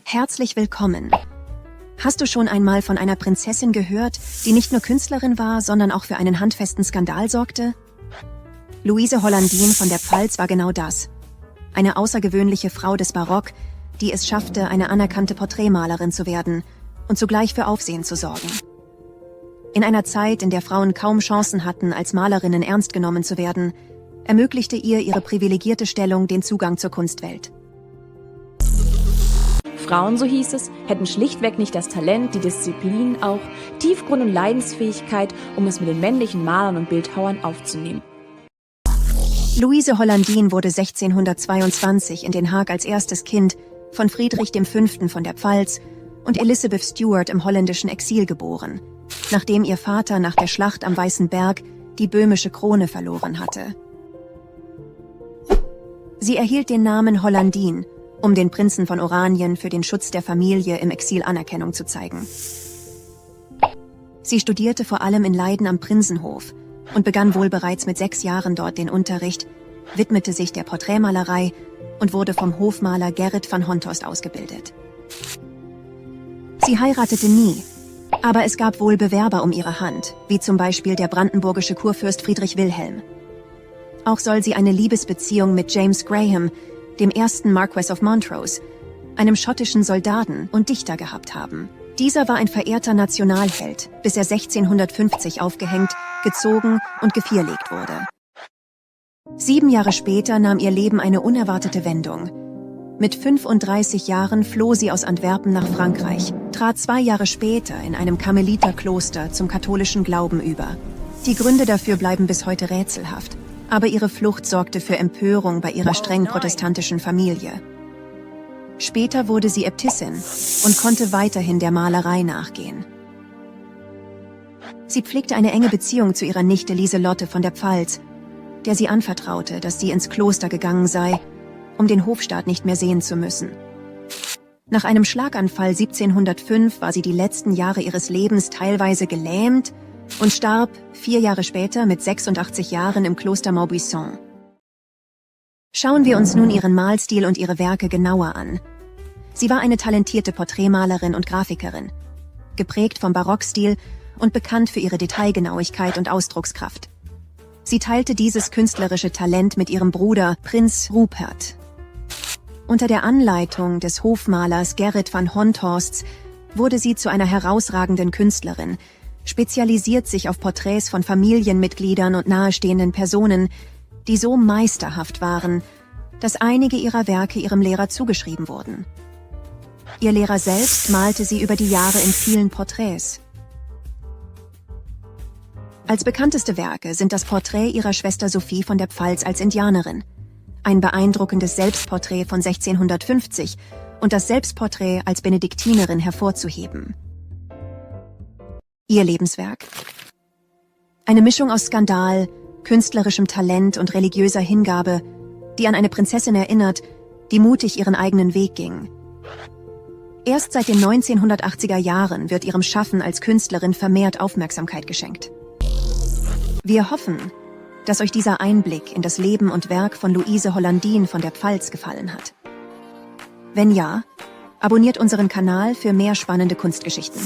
Herzlich willkommen. Hast du schon einmal von einer Prinzessin gehört, die nicht nur Künstlerin war, sondern auch für einen handfesten Skandal sorgte? Louise Hollandien von der Pfalz war genau das. Eine außergewöhnliche Frau des Barock, die es schaffte, eine anerkannte Porträtmalerin zu werden und zugleich für Aufsehen zu sorgen. In einer Zeit, in der Frauen kaum Chancen hatten, als Malerinnen ernst genommen zu werden, ermöglichte ihr ihre privilegierte Stellung den Zugang zur Kunstwelt. Frauen, so hieß es, hätten schlichtweg nicht das Talent, die Disziplin, auch Tiefgrund und Leidensfähigkeit, um es mit den männlichen Malern und Bildhauern aufzunehmen. Louise Hollandien wurde 1622 in Den Haag als erstes Kind von Friedrich V. von der Pfalz und Elizabeth Stuart im holländischen Exil geboren, nachdem ihr Vater nach der Schlacht am Weißen Berg die böhmische Krone verloren hatte. Sie erhielt den Namen Hollandien, um den Prinzen von Oranien für den Schutz der Familie im Exil Anerkennung zu zeigen. Sie studierte vor allem in Leiden am Prinzenhof und begann wohl bereits mit 6 Jahren dort den Unterricht, widmete sich der Porträtmalerei und wurde vom Hofmaler Gerrit van Honthorst ausgebildet. Sie heiratete nie, aber es gab wohl Bewerber um ihre Hand, wie zum Beispiel der brandenburgische Kurfürst Friedrich Wilhelm. Auch soll sie eine Liebesbeziehung mit James Graham, dem ersten Marquess of Montrose, einem schottischen Soldaten und Dichter gehabt haben. Dieser war ein verehrter Nationalheld, bis er 1650 aufgehängt, gezogen und gevierlegt wurde. 7 Jahre später nahm ihr Leben eine unerwartete Wendung. Mit 35 Jahren floh sie aus Antwerpen nach Frankreich, trat 2 Jahre später in einem Karmeliterkloster zum katholischen Glauben über. Die Gründe dafür bleiben bis heute rätselhaft. Aber ihre Flucht sorgte für Empörung bei ihrer streng protestantischen Familie. Später wurde sie Äbtissin und konnte weiterhin der Malerei nachgehen. Sie pflegte eine enge Beziehung zu ihrer Nichte Lieselotte von der Pfalz, der sie anvertraute, dass sie ins Kloster gegangen sei, um den Hofstaat nicht mehr sehen zu müssen. Nach einem Schlaganfall 1705 war sie die letzten Jahre ihres Lebens teilweise gelähmt und starb 4 Jahre später mit 86 Jahren im Kloster Maubuisson. Schauen wir uns nun ihren Malstil und ihre Werke genauer an. Sie war eine talentierte Porträtmalerin und Grafikerin, geprägt vom Barockstil und bekannt für ihre Detailgenauigkeit und Ausdruckskraft. Sie teilte dieses künstlerische Talent mit ihrem Bruder Prinz Rupert. Unter der Anleitung des Hofmalers Gerrit van Honthorsts wurde sie zu einer herausragenden Künstlerin, spezialisiert sich auf Porträts von Familienmitgliedern und nahestehenden Personen, die so meisterhaft waren, dass einige ihrer Werke ihrem Lehrer zugeschrieben wurden. Ihr Lehrer selbst malte sie über die Jahre in vielen Porträts. Als bekannteste Werke sind das Porträt ihrer Schwester Sophie von der Pfalz als Indianerin, ein beeindruckendes Selbstporträt von 1650 und das Selbstporträt als Benediktinerin hervorzuheben. Ihr Lebenswerk? Eine Mischung aus Skandal, künstlerischem Talent und religiöser Hingabe, die an eine Prinzessin erinnert, die mutig ihren eigenen Weg ging. Erst seit den 1980er Jahren wird ihrem Schaffen als Künstlerin vermehrt Aufmerksamkeit geschenkt. Wir hoffen, dass euch dieser Einblick in das Leben und Werk von Louise Hollandien von der Pfalz gefallen hat. Wenn ja, abonniert unseren Kanal für mehr spannende Kunstgeschichten.